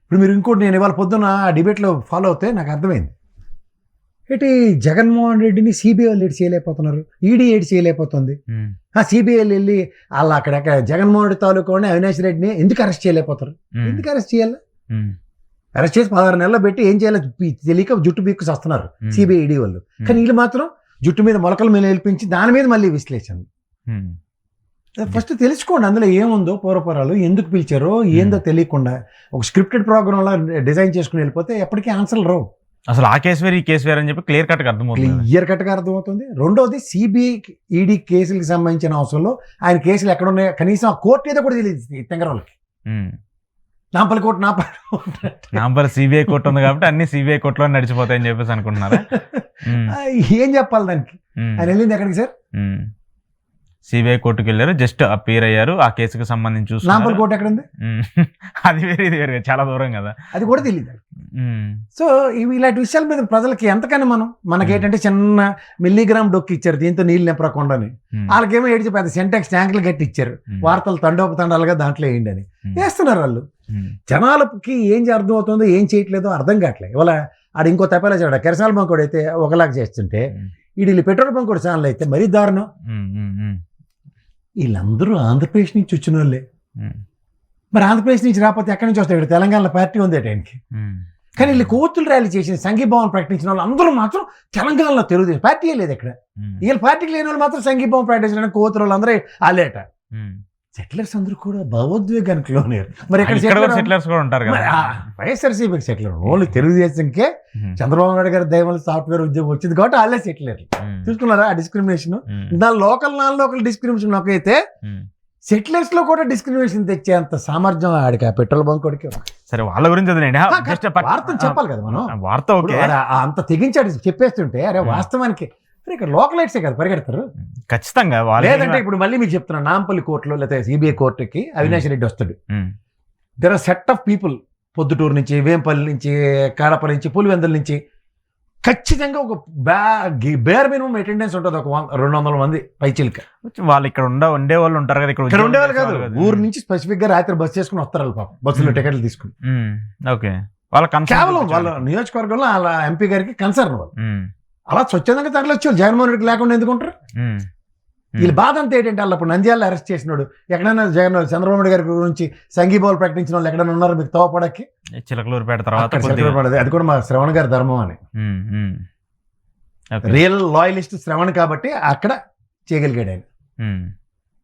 ఇప్పుడు మీరు ఇంకోటి నేను ఇవాళ పొద్దున్న ఆ డిబేట్లో ఫాలో అవుతే నాకు అర్థమైంది. ఏంటి జగన్మోహన్ రెడ్డిని సిబిఐ వాళ్ళు ఏడు చేయలేకపోతున్నారు, ఈడీ ఏడు చేయలేకపోతుంది. సిబిఐ వెళ్ళి వాళ్ళు అక్కడ జగన్మోహన్ రెడ్డి తాలూకా అవినాష్ రెడ్డిని ఎందుకు అరెస్ట్ చేయలేకపోతారు? ఎందుకు అరెస్ట్ చేయాలి? అరెస్ట్ చేసి 16 నెలలు పెట్టి ఏం చేయాలి తెలియక జుట్టు పీక్కు వస్తున్నారు సిబిఐ ఈడీ వాళ్ళు. కానీ వీళ్ళు మాత్రం జుట్టు మీద మొలకల మీద నిలిపించి దాని మీద మళ్ళీ విశ్లేషణ. ఫస్ట్ తెలుసుకోండి అందులో ఏముందో, పూర్వపరాలు ఎందుకు పిలిచారో ఏందో తెలియకుండా ఒక స్క్రిప్టెడ్ ప్రోగ్రామ్ లా డిజైన్ చేసుకుని వెళ్ళిపోతే ఎప్పటికీ ఆన్సర్లు రావు. అసలు ఆ కేసు వేరు ఈ కేసు వేరు అని చెప్పి క్లియర్ కట్గా అర్థమవుతుంది. రెండోది సిబిఐ ఈడీ కేసులకు సంబంధించిన అవసరంలో ఆయన కేసులు ఎక్కడ ఉన్నాయో కనీసం ఆ కోర్టు ఏదో కూడా తెలియదు తెంగరోళ్ళకి. Nampally court Nampally CBI court ఉంది కాబట్టి అన్ని సిబిఐ కోర్టులో నడిచిపోతాయని చెప్పేసి అనుకుంటున్నారా? ఏం చెప్పాలి దానికి? ఆయన వెళ్ళింది ఎక్కడికి సార్? సిబిఐ కోర్టుకు వెళ్ళారు, జస్ట్ అపీర్ అయ్యారు, ఆ కేసుకు సంబంధించి చూసి. నాంపల్లి కోర్టు ఎక్కడ ఉంది? అది వేరే ఇది వేరే, చాలా దూరం కదా, అది కూడా తెలియదు. సో ఇలాంటి విషయాల మీద ప్రజలకి ఎంతకని మనకేంటంటే చిన్న మిల్లీగ్రామ్ డొక్కి ఇచ్చారు, దీంతో నీళ్ళు నింపరకుండాని. వాళ్ళకేమో ఏడిచి పెద్ద సెంటెక్స్ ట్యాంకులు కట్టి ఇచ్చారు, వార్తలు తండోపతండాలుగా దాంట్లో వేయండి అని వేస్తున్నారు వాళ్ళు. జనాలకి ఏం అర్థం అవుతుందో ఏం చేయట్లేదో అర్థం కావట్లేదు. ఇవాళ ఆడ ఇంకో తప్పేలా చూడ కిరసాల బంక్ కూడా అయితే ఒకలాగా చేస్తుంటే వీళ్ళు పెట్రోల్ బంక్ కూడా ఛానల్ అయితే మరీ దారుణం. వీళ్ళందరూ ఆంధ్రప్రదేశ్ నుంచి వచ్చిన వాళ్ళే. మరి ఆంధ్రప్రదేశ్ నుంచి రాకపోతే ఎక్కడి నుంచి వస్తాయి? ఇక్కడ తెలంగాణలో పార్టీ ఉంది టైంకి. కానీ వీళ్ళు కోతులు ర్యాలీ చేసిన సంఘీభావం ప్రకటించిన వాళ్ళు అందరూ మాత్రం తెలంగాణలో తెలుగుదేశం పార్టీయే లేదు ఇక్కడ. వీళ్ళ పార్టీకి లేని వాళ్ళు మాత్రం సంఘీభావం ప్రకటించిన కోతులు వాళ్ళు అందరూ ఆలేట. సెటిలర్స్ అందరూ కూడా భావోద్వేగానికి లోనేరు. మరి ఇక్కడ సెటిలర్స్ కూడా ఉంటారు కదా, వైఎస్ఆర్సీపీకి సెటిలర్ ఓన్లీ తెలుగుదేశంకే చంద్రబాబు నాయుడు గారి దయవల్ల సాఫ్ట్వేర్ ఉద్యోగం వచ్చింది కాబట్టి వాళ్ళే సెటిలర్లు. చూసుకున్నారా ఆ డిస్క్రిమినేషన్? దాని లోకల్ నాన్ లోకల్ డిస్క్రిమినేషన్ అయితే సెటిలర్స్ లో కూడా డిస్క్రిమినేషన్ తెచ్చేంత సామర్థ్యం ఆడికి ఆ పెట్రోల్ బంక్ వాడికి. సరే వాళ్ళ గురించి వార్త చెప్పాలి కదా మనం. వార్త అంత తెగించాడు చెప్పేస్తుంటే అరే వాస్తవానికి ఇక్కడ లోకలైట్సే కదా పరిగెడతారు ఖచ్చితంగా. లేదంటే ఇప్పుడు మళ్ళీ మీకు చెప్తున్నాను, నాంపల్లి కోర్టులో లేదా సిబిఐ కోర్టుకి అవినాష్ రెడ్డి వస్తాడు. There are set of people Proddatur నుంచి, వేంపల్లి నుంచి, కడప నుంచి, పులివెందుల నుంచి ఖచ్చితంగా ఒక బేర్ మినిమం అటెండెన్స్ ఉంటుంది, ఒక 200 మంది పైచిల్క. వాళ్ళు ఇక్కడ ఉండే వాళ్ళు ఉంటారు కదా, ఇక్కడ ఉండేవాళ్ళు కాదు, ఊరు నుంచి స్పెసిఫిక్ గా రాత్రి బస్సు చేసుకుని వస్తారు వాళ్ళు పాపం, బస్సులో టికెట్లు తీసుకుని. ఓకే, వాళ్ళ కేవలం వాళ్ళ నియోజకవర్గంలో వాళ్ళ ఎంపీ గారికి కన్సర్న్ వాళ్ళు అలా స్వచ్ఛందంగా తరలిచ్చారు. జగన్మోహన్ రెడ్డి లేకుండా ఎందుకుంటారు? వీళ్ళ బాధ అంతా ఏంటంటే వాళ్ళు అప్పుడు నంద్యాలలో అరెస్ట్ చేసినాడు, ఎక్కడైనా చంద్రబాబు నాయుడు గారి గురించి సంఘీభావాలు ప్రకటించిన వాళ్ళు ఎక్కడైనా ఉన్నారు మీకు తోపడకి? చిలకలూరుపేట తర్వాత అది కూడా మా శ్రవణ్ గారి ధర్మం అని. రియల్ లాయలిస్ట్ శ్రవణ్ కాబట్టి అక్కడ చేయగలిగాడు ఆయన.